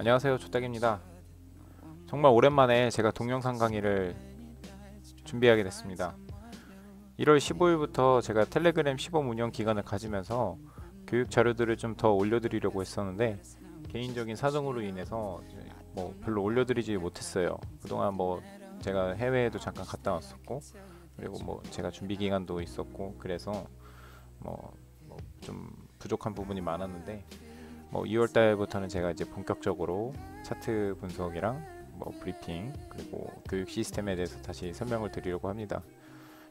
안녕하세요, 조딱입니다. 정말 오랜만에 제가 동영상 강의를 준비하게 됐습니다. 1월 15일부터 제가 텔레그램 시범 운영 기간을 가지면서 교육 자료들을 좀 더 올려드리려고 했었는데 개인적인 사정으로 인해서 뭐 별로 올려드리지 못했어요. 그동안 뭐 제가 해외에도 잠깐 갔다 왔었고, 그리고 뭐 제가 준비 기간도 있었고, 그래서 뭐 좀 부족한 부분이 많았는데, 뭐 2월 달부터는 제가 이제 본격적으로 차트 분석이랑 뭐 브리핑, 그리고 교육 시스템에 대해서 다시 설명을 드리려고 합니다.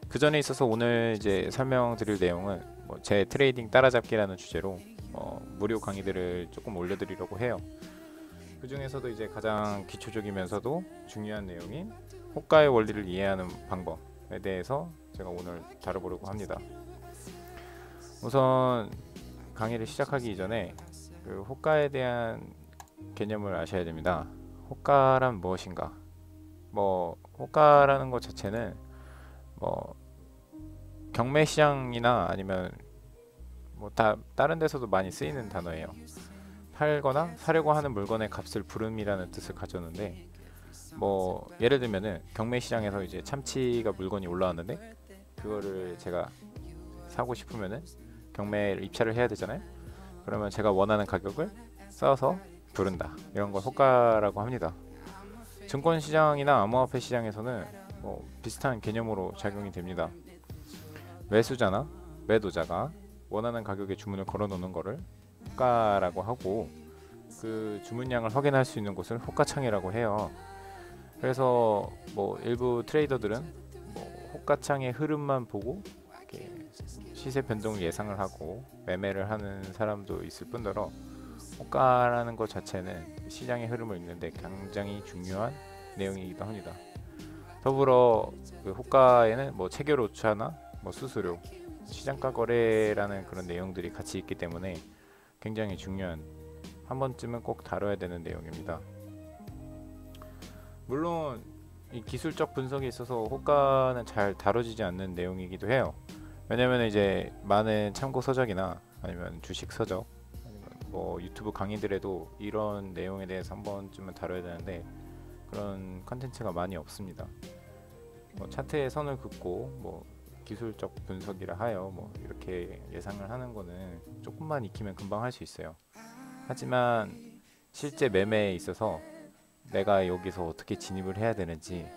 그 전에 있어서 오늘 이제 설명드릴 내용은 뭐 제 트레이딩 따라잡기라는 주제로 무료 강의들을 조금 올려드리려고 해요. 그 중에서도 이제 가장 기초적이면서도 중요한 내용인 호가의 원리를 이해하는 방법에 대해서 제가 오늘 다뤄보려고 합니다. 우선 강의를 시작하기 이전에 그 호가에 대한 개념을 아셔야 됩니다. 호가란 무엇인가? 뭐 호가라는 것 자체는 뭐 경매 시장이나 아니면 뭐 다른 데서도 많이 쓰이는 단어예요. 팔거나 사려고 하는 물건의 값을 부름이라는 뜻을 가졌는데, 뭐 예를 들면은 경매 시장에서 이제 참치가 물건이 올라왔는데 그거를 제가 사고 싶으면은 경매를 입찰을 해야 되잖아요. 그러면 제가 원하는 가격을 써서 부른다, 이런 걸 호가라고 합니다. 증권시장이나 암호화폐 시장에서는 뭐 비슷한 개념으로 작용이 됩니다. 매수자나 매도자가 원하는 가격에 주문을 걸어 놓는 거를 호가라고 하고, 그 주문량을 확인할 수 있는 곳을 호가창이라고 해요. 그래서 뭐 일부 트레이더들은 뭐 호가창의 흐름만 보고 이렇게 시세 변동을 예상을 하고 매매를 하는 사람도 있을 뿐더러, 호가라는 것 자체는 시장의 흐름을 읽는데 굉장히 중요한 내용이기도 합니다. 더불어 그 호가에는 뭐 체결 오차나 뭐 수수료, 시장가 거래라는 그런 내용들이 같이 있기 때문에 굉장히 중요한, 한 번쯤은 꼭 다뤄야 되는 내용입니다. 물론 이 기술적 분석에 있어서 호가는 잘 다뤄지지 않는 내용이기도 해요. 왜냐면 이제 많은 참고 서적이나 아니면 주식 서적, 아니면 뭐 유튜브 강의들에도 이런 내용에 대해서 한 번쯤은 다뤄야 되는데 그런 컨텐츠가 많이 없습니다. 뭐 차트의 선을 긋고 뭐 기술적 분석이라 하여 뭐 이렇게 예상을 하는 거는 조금만 익히면 금방 할 수 있어요. 하지만 실제 매매에 있어서 내가 여기서 어떻게 진입을 해야 되는지,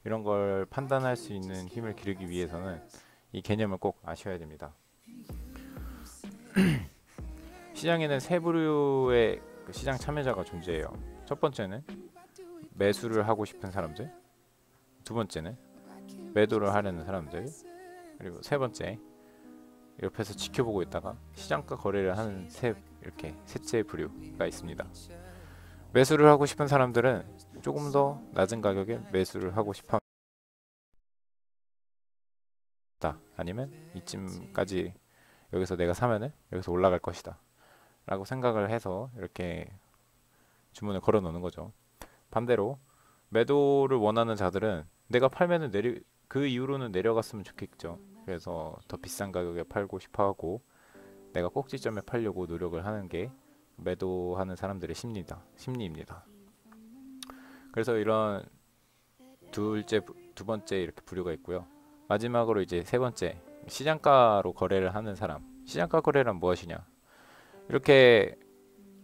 이런 걸 판단할 수 있는 힘을 기르기 위해서는 이 개념을 꼭 아셔야 됩니다. 시장에는 세 부류의 그 시장 참여자가 존재해요. 첫 번째는 매수를 하고 싶은 사람들, 두 번째는 매도를 하려는 사람들, 그리고 세 번째 옆에서 지켜보고 있다가 시장가 거래를 하는 이렇게 셋째 부류가 있습니다. 매수를 하고 싶은 사람들은 조금 더 낮은 가격에 매수를 하고 싶어 한다. 아니면 이쯤까지 여기서 내가 사면은 여기서 올라갈 것이다 라고 생각을 해서 이렇게 주문을 걸어 놓는 거죠. 반대로 매도를 원하는 자들은 내가 팔면은 그 이후로는 내려갔으면 좋겠죠. 그래서 더 비싼 가격에 팔고 싶어 하고 내가 꼭지점에 팔려고 노력을 하는 게 매도하는 사람들의 심리입니다. 그래서 이런 두 번째 이렇게 부류가 있고요. 마지막으로 이제 세 번째, 시장가로 거래를 하는 사람. 시장가 거래란 무엇이냐? 이렇게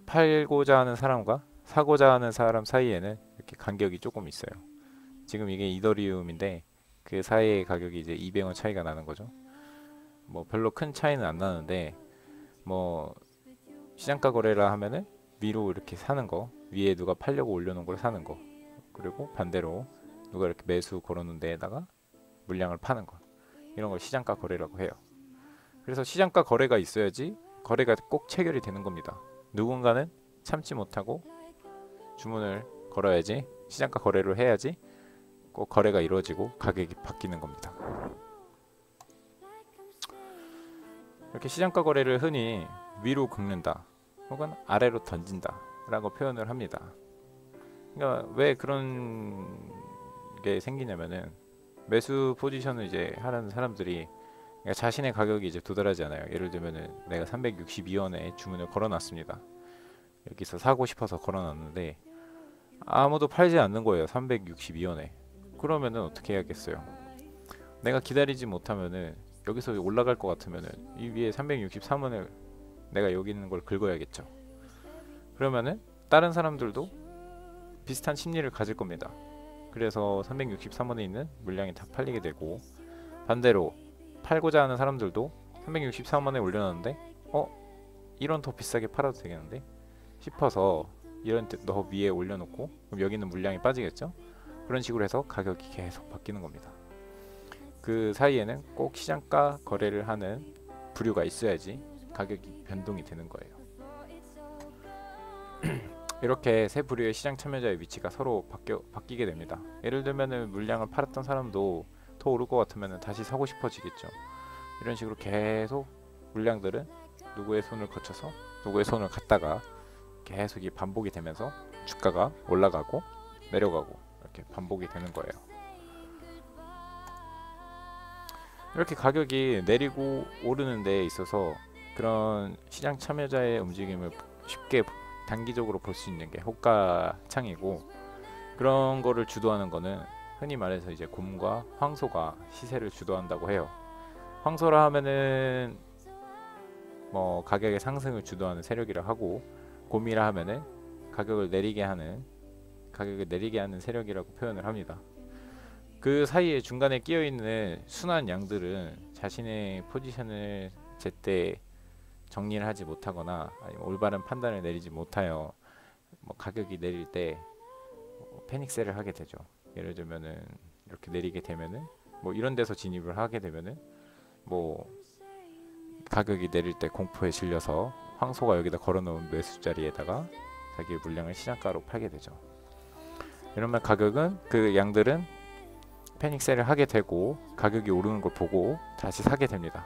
팔고자 하는 사람과 사고자 하는 사람 사이에는 이렇게 간격이 조금 있어요. 지금 이게 이더리움인데 그 사이의 가격이 이제 200원 차이가 나는 거죠. 뭐 별로 큰 차이는 안 나는데, 뭐 시장가 거래라 하면은 위로 이렇게 사는 거, 위에 누가 팔려고 올려놓은 걸 사는 거, 그리고 반대로 누가 이렇게 매수 걸어놓은 데에다가 물량을 파는 것, 이런 걸 시장가 거래라고 해요. 그래서 시장가 거래가 있어야지 거래가 꼭 체결이 되는 겁니다. 누군가는 참지 못하고 주문을 걸어야지, 시장가 거래를 해야지 꼭 거래가 이루어지고 가격이 바뀌는 겁니다. 이렇게 시장가 거래를 흔히 위로 긁는다 혹은 아래로 던진다 라고 표현을 합니다. 그러니까 왜 그런 게 생기냐면은, 매수 포지션을 이제 하는 사람들이 그러니까 자신의 가격이 이제 도달하지 않아요. 예를 들면은 내가 362원에 주문을 걸어놨습니다. 여기서 사고 싶어서 걸어놨는데 아무도 팔지 않는 거예요. 362원에. 그러면은 어떻게 해야겠어요? 내가 기다리지 못하면은 여기서 올라갈 것 같으면은 이 위에 363원을 내가 여기 있는 걸 긁어야겠죠. 그러면은 다른 사람들도 비슷한 심리를 가질 겁니다. 그래서 363원에 있는 물량이 다 팔리게 되고, 반대로 팔고자 하는 사람들도 363원에 올려놨는데 1원 더 비싸게 팔아도 되겠는데 싶어서 이런 더 위에 올려놓고, 그럼 여기 있는 물량이 빠지겠죠. 그런 식으로 해서 가격이 계속 바뀌는 겁니다. 그 사이에는 꼭 시장가 거래를 하는 부류가 있어야지 가격이 변동이 되는 거예요. 이렇게 세 부류의 시장 참여자의 위치가 서로 바뀌게 됩니다. 예를 들면은 물량을 팔았던 사람도 더 오를 것 같으면 다시 사고 싶어지겠죠. 이런 식으로 계속 물량들은 누구의 손을 거쳐서 누구의 손을 갖다가 계속 이 반복이 되면서 주가가 올라가고 내려가고 이렇게 반복이 되는 거예요. 이렇게 가격이 내리고 오르는 데 있어서 그런 시장 참여자의 움직임을 쉽게 단기적으로 볼 수 있는 게 호가창이고, 그런 거를 주도하는 거는 흔히 말해서 이제 곰과 황소가 시세를 주도한다고 해요. 황소라 하면은 뭐 가격의 상승을 주도하는 세력이라 하고, 곰이라 하면은 가격을 내리게 하는 세력이라고 표현을 합니다. 그 사이에 중간에 끼어 있는 순한 양들은 자신의 포지션을 제때 정리를 하지 못하거나 아니면 올바른 판단을 내리지 못하여 뭐 가격이 내릴 때 패닉셀을 하게 되죠. 예를 들면은 이렇게 내리게 되면은 뭐 이런 데서 진입을 하게 되면은 뭐 가격이 내릴 때 공포에 질려서 황소가 여기다 걸어놓은 매수 자리에다가 자기의 물량을 시장가로 팔게 되죠. 이러면 가격은 그 양들은 패닉셀을 하게 되고 가격이 오르는 걸 보고 다시 사게 됩니다.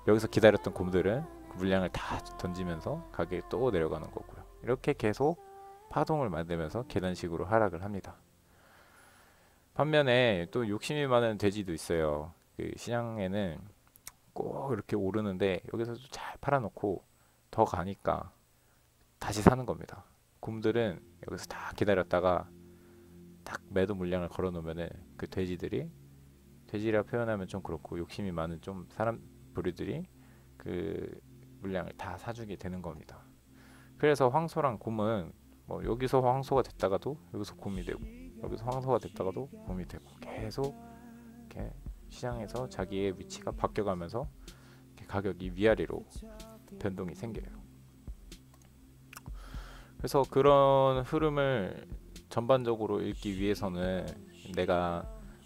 여기서 기다렸던 곰들은 그 물량을 다 던지면서 가격이 또 내려가는 거고요. 이렇게 계속 파동을 만들면서 계단식으로 하락을 합니다. 반면에 또 욕심이 많은 돼지도 있어요. 그 시장에는 꼭 이렇게 오르는데 여기서 잘 팔아놓고 더 가니까 다시 사는 겁니다. 곰들은 여기서 다 기다렸다가 딱 매도 물량을 걸어놓으면은 그 돼지라 표현하면 좀 그렇고 욕심이 많은 좀 사람 부류들이 그 물량을 다 사주게 되는 겁니다. 그래서 황소랑 곰은 뭐 여기서 황소가 됐다가도 여기서 곰이 되고 여기서 황소가 됐다가도 곰이 되고 계속 이렇게 시장에서 자기의 위치가 바뀌어가면서 이렇게 가격이 위아래로 변동이 생겨요. 그래서 그런 흐름을 전반적으로 읽기 위해서는 내가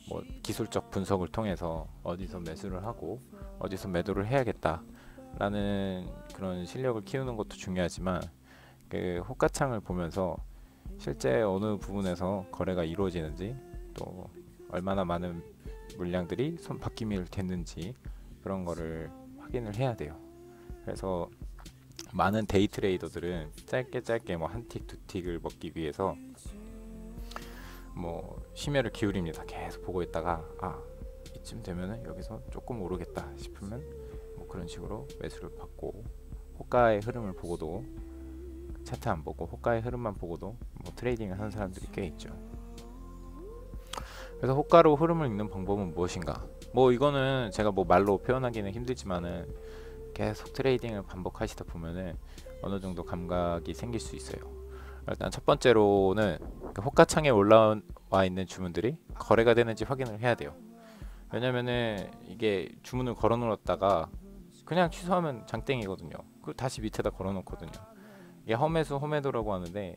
뭐 기술적 분석을 통해서 어디서 매수를 하고 어디서 매도를 해야겠다 라는 그런 실력을 키우는 것도 중요하지만, 그 호가창을 보면서 실제 어느 부분에서 거래가 이루어지는지, 또 얼마나 많은 물량들이 손바뀜이 됐는지 그런 거를 확인을 해야 돼요. 그래서 많은 데이 트레이더들은 짧게 뭐 한 틱, 두 틱을 먹기 위해서 뭐 심혈을 기울입니다. 계속 보고 있다가 이쯤 되면은 여기서 조금 오르겠다 싶으면 뭐 그런 식으로 매수를 받고, 호가의 흐름을 보고도 차트 안 보고 호가의 흐름만 보고도 뭐 트레이딩을 하는 사람들이 꽤 있죠. 그래서 호가로 흐름을 읽는 방법은 무엇인가? 뭐 이거는 제가 뭐 말로 표현하기는 힘들지만은 계속 트레이딩을 반복하시다 보면은 어느 정도 감각이 생길 수 있어요. 일단 첫 번째로는 그 호가창에 올라와 있는 주문들이 거래가 되는지 확인을 해야 돼요. 왜냐면은 이게 주문을 걸어 놓았다가 그냥 취소하면 장땡이거든요. 그 다시 밑에다 걸어 놓거든요. 이게 험매수 험매도라고 하는데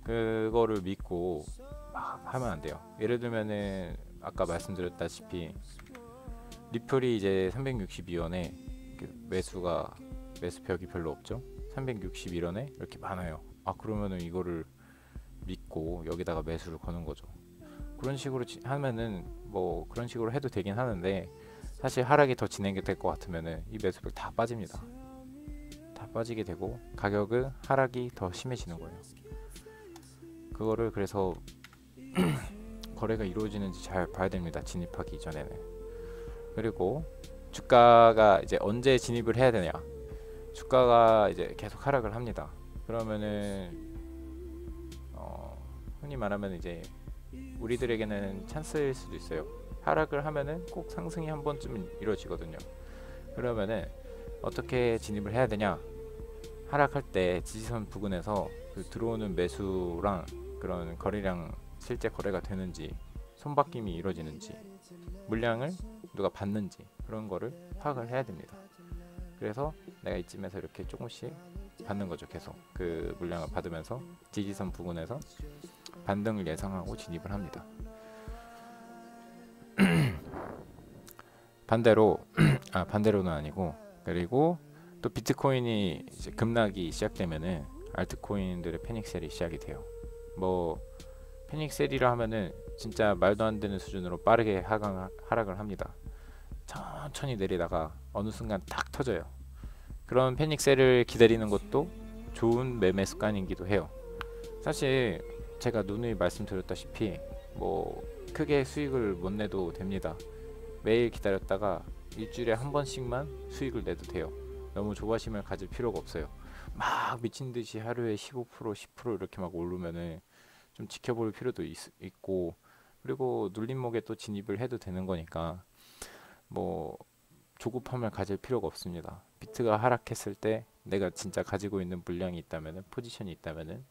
그거를 믿고 막 하면 안 돼요. 예를 들면은 아까 말씀드렸다시피 리플이 이제 362원에 매수벽이 별로 없죠. 361원에 이렇게 많아요. 그러면은 이거를 믿고 여기다가 매수를 거는 거죠. 그런 식으로 하면은 뭐 그런 식으로 해도 되긴 하는데, 사실 하락이 더 진행될 것 같으면은 이 매수벽 다 빠집니다. 다 빠지게 되고 가격은 하락이 더 심해지는 거예요. 그거를 그래서 거래가 이루어지는지 잘 봐야 됩니다. 진입하기 전에는. 그리고 주가가 이제 언제 진입을 해야 되냐. 주가가 이제 계속 하락을 합니다. 그러면은 흔히 말하면 이제 우리들에게는 찬스일 수도 있어요. 하락을 하면은 꼭 상승이 한 번쯤은 이루어지거든요. 그러면은 어떻게 진입을 해야 되냐. 하락할 때 지지선 부근에서 그 들어오는 매수랑 그런 거래량 실제 거래가 되는지, 손바뀜이 이루어지는지, 물량을 누가 받는지, 그런 거를 파악을 해야 됩니다. 그래서 내가 이쯤에서 이렇게 조금씩 받는 거죠. 계속 그 물량을 받으면서 지지선 부근에서 반등을 예상하고 진입을 합니다. 반대로 반대로는 아니고, 그리고 또 비트코인이 이제 급락이 시작되면은 알트코인들의 패닉셀이 시작이 돼요. 뭐 패닉셀이라 하면은 진짜 말도 안 되는 수준으로 빠르게 하락을 합니다. 천천히 내리다가 어느 순간 딱 터져요. 그런 패닉셀을 기다리는 것도 좋은 매매 습관이기도 해요. 사실 제가 누누이 말씀드렸다시피 뭐 크게 수익을 못 내도 됩니다. 매일 기다렸다가 일주일에 한 번씩만 수익을 내도 돼요. 너무 조바심을 가질 필요가 없어요. 막 미친듯이 하루에 15% 10% 이렇게 막 오르면은 좀 지켜볼 필요도 있고, 그리고 눌림목에 또 진입을 해도 되는 거니까 뭐 조급함을 가질 필요가 없습니다. 비트가 하락했을 때 내가 진짜 가지고 있는 물량이 있다면은, 포지션이 있다면은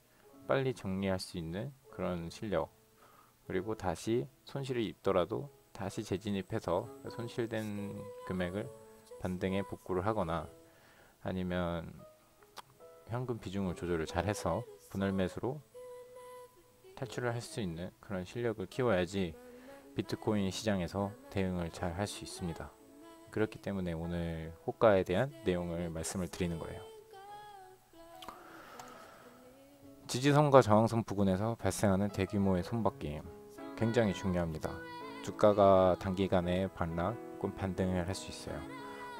빨리 정리할 수 있는 그런 실력, 그리고 다시 손실을 입더라도 다시 재진입해서 손실된 금액을 반등에 복구를 하거나, 아니면 현금 비중을 조절을 잘 해서 분할 매수로 탈출을 할 수 있는 그런 실력을 키워야지 비트코인 시장에서 대응을 잘 할 수 있습니다. 그렇기 때문에 오늘 호가에 대한 내용을 말씀을 드리는 거예요. 지지선과 저항선 부근에서 발생하는 대규모의 손바뀜 굉장히 중요합니다. 주가가 단기간에 반락 혹은 반등을 할 수 있어요.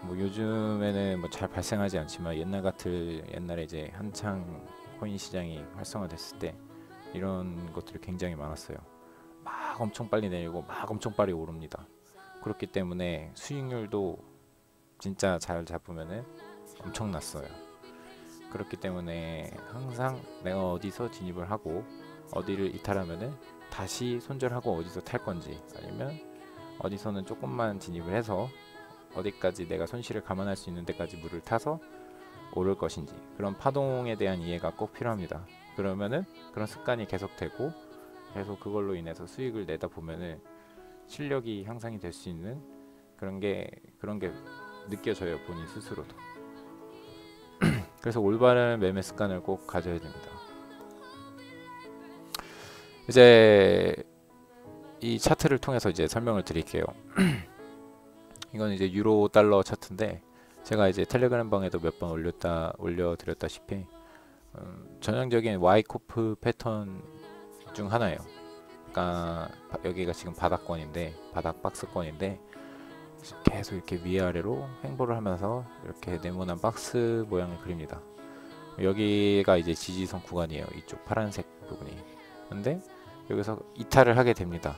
뭐 요즘에는 뭐 잘 발생하지 않지만 옛날에 이제 한창 코인 시장이 활성화됐을 때 이런 것들이 굉장히 많았어요. 막 엄청 빨리 내리고 막 엄청 빨리 오릅니다. 그렇기 때문에 수익률도 진짜 잘 잡으면은 엄청났어요. 그렇기 때문에 항상 내가 어디서 진입을 하고 어디를 이탈하면은 다시 손절하고 어디서 탈 건지, 아니면 어디서는 조금만 진입을 해서 어디까지 내가 손실을 감안할 수 있는 데까지 물을 타서 오를 것인지, 그런 파동에 대한 이해가 꼭 필요합니다. 그러면은 그런 습관이 계속되고 계속 그걸로 인해서 수익을 내다 보면은 실력이 향상이 될 수 있는 그런 게 느껴져요, 본인 스스로도. 그래서 올바른 매매 습관을 꼭 가져야 됩니다. 이제 이 차트를 통해서 이제 설명을 드릴게요. 이건 이제 유로 달러 차트인데, 제가 이제 텔레그램 방에도 몇 번 올려드렸다시피 전형적인 와이코프 패턴 중 하나예요. 그러니까 여기가 지금 바닥권인데, 바닥 박스권인데 계속 이렇게 위아래로 횡보를 하면서 이렇게 네모난 박스 모양을 그립니다. 여기가 이제 지지선 구간이에요. 이쪽 파란색 부분이. 근데 여기서 이탈을 하게 됩니다.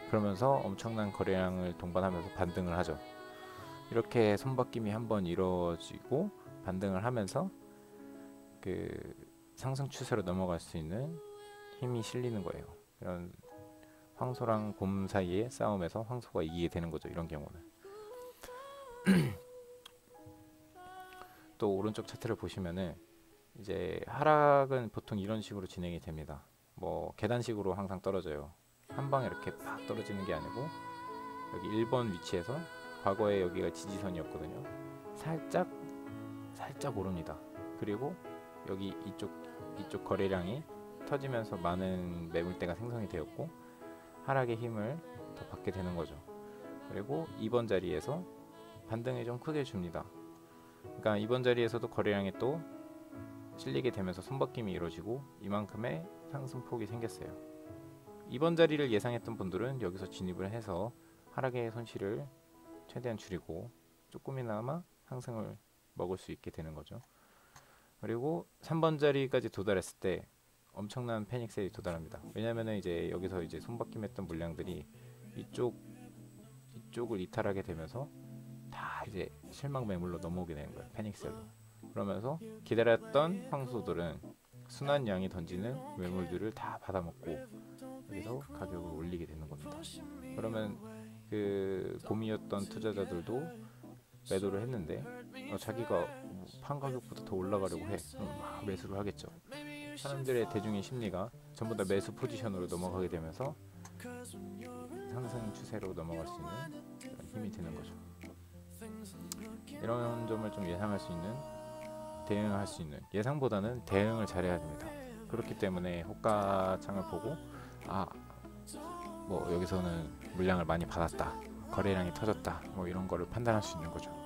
그러면서 엄청난 거래량을 동반하면서 반등을 하죠. 이렇게 손바뀜이 한번 이루어지고 반등을 하면서 그 상승 추세로 넘어갈 수 있는 힘이 실리는 거예요. 이런 황소랑 곰 사이의 싸움에서 황소가 이기게 되는 거죠, 이런 경우는. 또 오른쪽 차트를 보시면은 이제 하락은 보통 이런 식으로 진행이 됩니다. 뭐 계단식으로 항상 떨어져요. 한 방에 이렇게 팍 떨어지는 게 아니고, 여기 1번 위치에서 과거에 여기가 지지선이었거든요. 살짝 오릅니다. 그리고 여기 이쪽 거래량이 터지면서 많은 매물대가 생성이 되었고 하락의 힘을 더 받게 되는 거죠. 그리고 2번 자리에서 반등을 좀 크게 줍니다. 그러니까 2번 자리에서도 거래량이 또 실리게 되면서 손바뀜이 이루어지고 이만큼의 상승폭이 생겼어요. 2번 자리를 예상했던 분들은 여기서 진입을 해서 하락의 손실을 최대한 줄이고 조금이나마 상승을 먹을 수 있게 되는 거죠. 그리고 3번 자리까지 도달했을 때 엄청난 패닉셀이 도달합니다. 왜냐면은 이제 여기서 이제 손바뀜했던 물량들이 이쪽을 이탈하게 되면서 다 이제 실망 매물로 넘어오게 되는 거예요. 패닉셀로. 그러면서 기다렸던 황소들은 순한 양이 던지는 매물들을 다 받아먹고 여기서 가격을 올리게 되는 겁니다. 그러면 그 곰이었던 투자자들도 매도를 했는데 자기가 판 가격보다 더 올라가려고 해. 그럼 막 매수를 하겠죠. 사람들의 대중의 심리가 전부 다 매수 포지션으로 넘어가게 되면서 상승 추세로 넘어갈 수 있는 그런 힘이 되는 거죠. 이런 점을 좀 예상할 수 있는, 대응할 수 있는, 예상보다는 대응을 잘해야 됩니다. 그렇기 때문에 호가창을 보고 뭐 여기서는 물량을 많이 받았다, 거래량이 터졌다, 뭐 이런 거를 판단할 수 있는 거죠.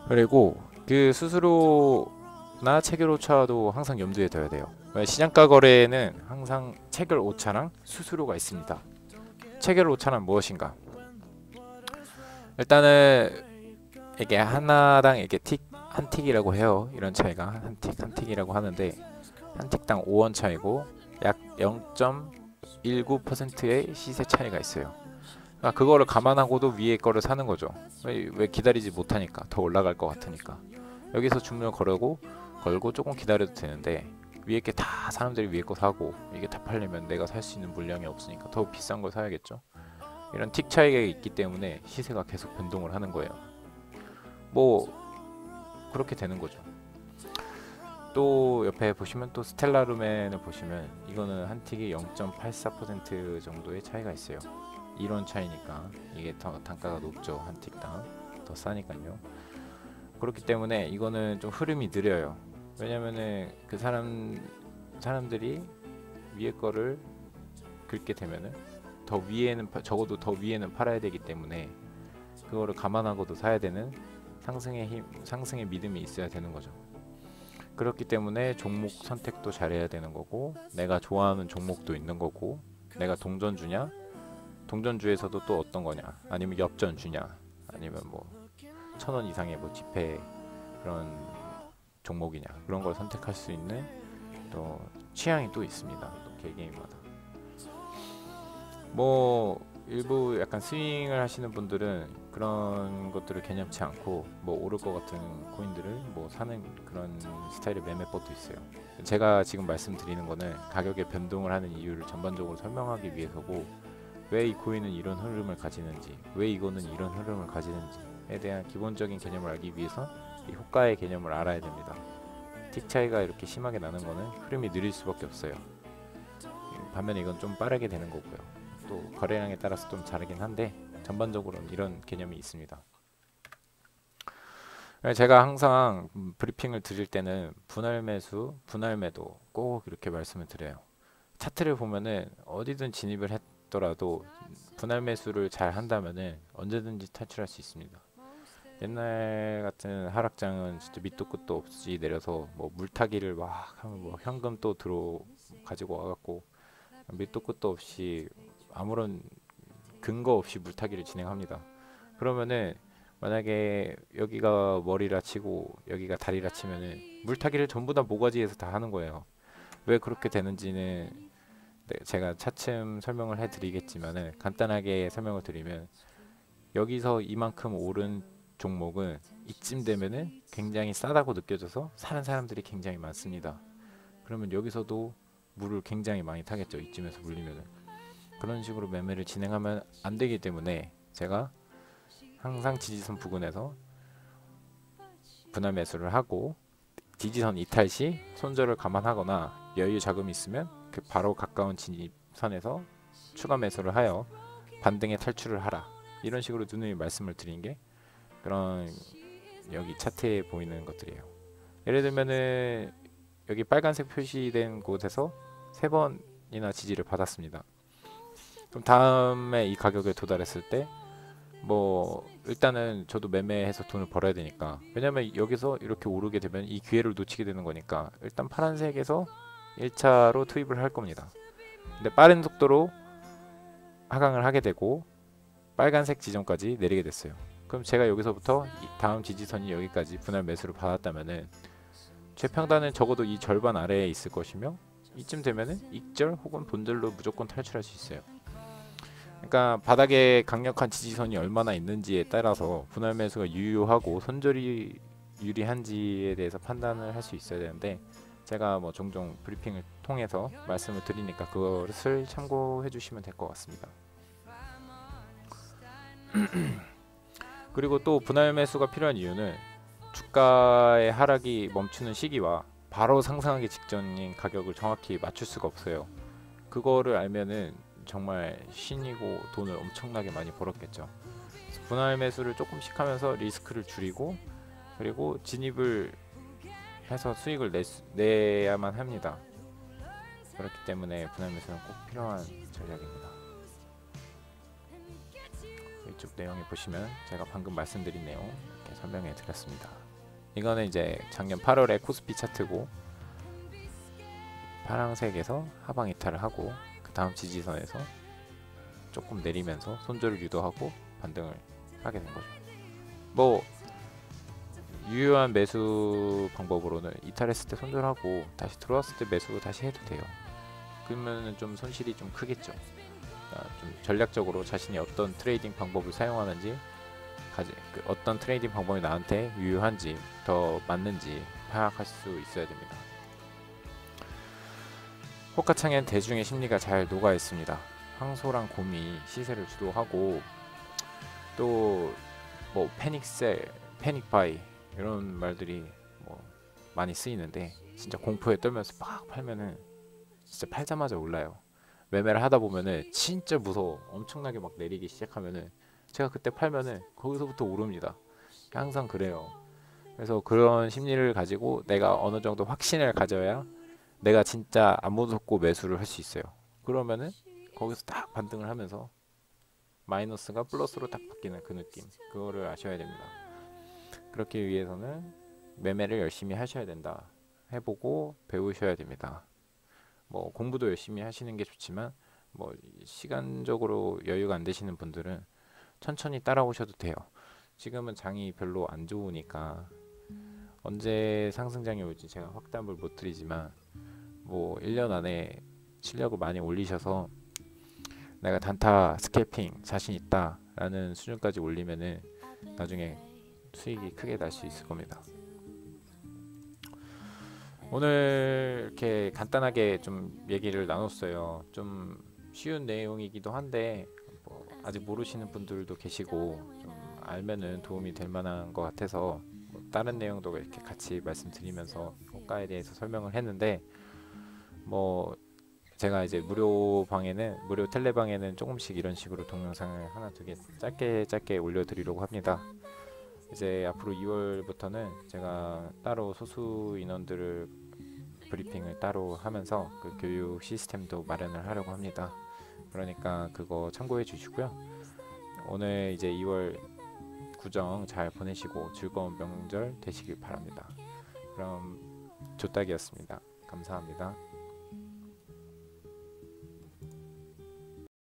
그리고 그 수수료나 체결 오차도 항상 염두에 둬야 돼요. 시장가 거래에는 항상 체결 오차랑 수수료가 있습니다. 체결 오차는 무엇인가? 일단은 이게 하나당 이게 한 틱이라고 해요. 이런 차이가 한 틱이라고 하는데 한 틱당 5원 차이고 약 0.19%의 시세 차이가 있어요. 그러니까 그거를 감안하고도 위에 거를 사는 거죠. 왜 기다리지 못하니까, 더 올라갈 것 같으니까. 여기서 주문을 걸고 조금 기다려도 되는데 위에 게 다 사람들이 위에 거 사고 이게 다 팔리면 내가 살 수 있는 물량이 없으니까 더 비싼 걸 사야겠죠. 이런 틱 차이가 있기 때문에 시세가 계속 변동을 하는 거예요. 뭐 그렇게 되는 거죠. 또 옆에 보시면 또 스텔라루멘을 보시면 이거는 한 틱이 0.84% 정도의 차이가 있어요. 이런 차이니까 이게 더 단가가 높죠. 한 틱당 더 싸니까요. 그렇기 때문에 이거는 좀 흐름이 느려요. 왜냐면은 그 사람들이 위에 거를 긁게 되면은 더 위에는 적어도 더 위에는 팔아야 되기 때문에 그거를 감안하고도 사야 되는 상승의 힘, 상승의 믿음이 있어야 되는 거죠. 그렇기 때문에 종목 선택도 잘해야 되는 거고, 내가 좋아하는 종목도 있는 거고, 내가 동전주냐, 동전주에서도 또 어떤 거냐, 아니면 엽전주냐, 아니면 뭐 1,000원 이상의 뭐 지폐 그런 종목이냐, 그런 걸 선택할 수 있는 또 취향이 또 있습니다. 또 개개인마다. 뭐 일부 약간 스윙을 하시는 분들은 그런 것들을 개념치 않고 뭐 오를 것 같은 코인들을 뭐 사는 그런 스타일의 매매법도 있어요. 제가 지금 말씀드리는 거는 가격의 변동을 하는 이유를 전반적으로 설명하기 위해서고, 왜 이 코인은 이런 흐름을 가지는지, 왜 이거는 이런 흐름을 가지는지에 대한 기본적인 개념을 알기 위해서 이 호가의 개념을 알아야 됩니다. 틱 차이가 이렇게 심하게 나는 거는 흐름이 느릴 수밖에 없어요. 반면에 이건 좀 빠르게 되는 거고요. 또 거래량에 따라서 좀 다르긴 한데 전반적으로는 이런 개념이 있습니다. 제가 항상 브리핑을 드릴 때는 분할 매수, 분할 매도 꼭 이렇게 말씀을 드려요. 차트를 보면은 어디든 진입을 했더라도 분할 매수를 잘 한다면은 언제든지 탈출할 수 있습니다. 옛날 같은 하락장은 진짜 밑도 끝도 없이 내려서 뭐 물타기를 막 하면 뭐 현금 또 가지고 와갖고 밑도 끝도 없이 아무런 근거 없이 물타기를 진행합니다. 그러면은 만약에 여기가 머리라 치고 여기가 다리라 치면은 물타기를 전부 다 모가지에서 다 하는 거예요. 왜 그렇게 되는지는 제가 차츰 설명을 해드리겠지만은 간단하게 설명을 드리면, 여기서 이만큼 오른 종목은 이쯤 되면은 굉장히 싸다고 느껴져서 사는 사람들이 굉장히 많습니다. 그러면 여기서도 물을 굉장히 많이 타겠죠. 이쯤에서 물리면은. 그런 식으로 매매를 진행하면 안 되기 때문에 제가 항상 지지선 부근에서 분할 매수를 하고, 지지선 이탈 시 손절을 감안하거나 여유 자금이 있으면 그 바로 가까운 진입선에서 추가 매수를 하여 반등에 탈출을 하라, 이런 식으로 누누이 말씀을 드린 게 그런 여기 차트에 보이는 것들이에요. 예를 들면은 여기 빨간색 표시된 곳에서 3번이나 지지를 받았습니다. 그럼 다음에 이 가격에 도달했을 때 뭐 일단은 저도 매매해서 돈을 벌어야 되니까, 왜냐면 여기서 이렇게 오르게 되면 이 기회를 놓치게 되는 거니까 일단 파란색에서 1차로 투입을 할 겁니다. 근데 빠른 속도로 하강을 하게 되고 빨간색 지점까지 내리게 됐어요. 그럼 제가 여기서부터 다음 지지선이 여기까지 분할 매수를 받았다면은 최평단은 적어도 이 절반 아래에 있을 것이며, 이쯤 되면은 익절 혹은 본절로 무조건 탈출할 수 있어요. 그러니까 바닥에 강력한 지지선이 얼마나 있는지에 따라서 분할 매수가 유효하고 손절이 유리한지에 대해서 판단을 할 수 있어야 되는데, 제가 뭐 종종 브리핑을 통해서 말씀을 드리니까 그것을 참고해 주시면 될 것 같습니다. 그리고 또 분할 매수가 필요한 이유는 주가의 하락이 멈추는 시기와 바로 상승하기 직전인 가격을 정확히 맞출 수가 없어요. 그거를 알면은 정말 신이고 돈을 엄청나게 많이 벌었겠죠. 그래서 분할 매수를 조금씩 하면서 리스크를 줄이고, 그리고 진입을 해서 수익을 내야만 합니다. 그렇기 때문에 분할 매수는 꼭 필요한 전략입니다. 이쪽 내용에 보시면 제가 방금 말씀드린 내용 이렇게 설명해 드렸습니다. 이거는 이제 작년 8월에 코스피 차트고, 파란색에서 하방 이탈을 하고 그 다음 지지선에서 조금 내리면서 손절을 유도하고 반등을 하게 된 거죠. 뭐 유효한 매수 방법으로는 이탈했을 때 손절하고 다시 들어왔을 때 매수 다시 해도 돼요. 그러면은 좀 손실이 좀 크겠죠. 그러니까 좀 전략적으로 자신이 어떤 트레이딩 방법을 사용하는지, 어떤 트레이딩 방법이 나한테 유효한지 더 맞는지 파악할 수 있어야 됩니다. 호가창엔 대중의 심리가 잘 녹아 있습니다. 황소랑 곰이 시세를 주도하고, 또 뭐 패닉셀, 패닉바이 이런 말들이 뭐 많이 쓰이는데, 진짜 공포에 떨면서 막 팔면은 진짜 팔자마자 올라요. 매매를 하다 보면은 진짜 무서워. 엄청나게 막 내리기 시작하면은 제가 그때 팔면은 거기서부터 오릅니다. 항상 그래요. 그래서 그런 심리를 가지고 내가 어느 정도 확신을 가져야 내가 진짜 안 무섭고 매수를 할 수 있어요. 그러면은 거기서 딱 반등을 하면서 마이너스가 플러스로 딱 바뀌는 그 느낌, 그거를 아셔야 됩니다. 그렇기 위해서는 매매를 열심히 하셔야 된다. 해보고 배우셔야 됩니다. 뭐 공부도 열심히 하시는 게 좋지만, 뭐 시간적으로 여유가 안 되시는 분들은 천천히 따라오셔도 돼요. 지금은 장이 별로 안 좋으니까 언제 상승장이 올지 제가 확답을 못 드리지만, 뭐 1년 안에 실력을 많이 올리셔서 내가 단타 스캘핑 자신 있다 라는 수준까지 올리면은 나중에 수익이 크게 날 수 있을 겁니다. 오늘 이렇게 간단하게 좀 얘기를 나눴어요. 좀 쉬운 내용이기도 한데 뭐 아직 모르시는 분들도 계시고, 좀 알면은 도움이 될 만한 것 같아서 뭐 다른 내용도 이렇게 같이 말씀드리면서 호가에 대해서 설명을 했는데, 뭐 제가 이제 무료 텔레방에는 조금씩 이런 식으로 동영상을 하나 두 개 짧게 올려드리려고 합니다. 이제 앞으로 2월부터는 제가 따로 소수 인원들을 브리핑을 따로 하면서 그 교육 시스템도 마련을 하려고 합니다. 그러니까 그거 참고해 주시고요. 오늘 이제 2월 구정 잘 보내시고 즐거운 명절 되시길 바랍니다. 그럼 조딱이었습니다. 감사합니다.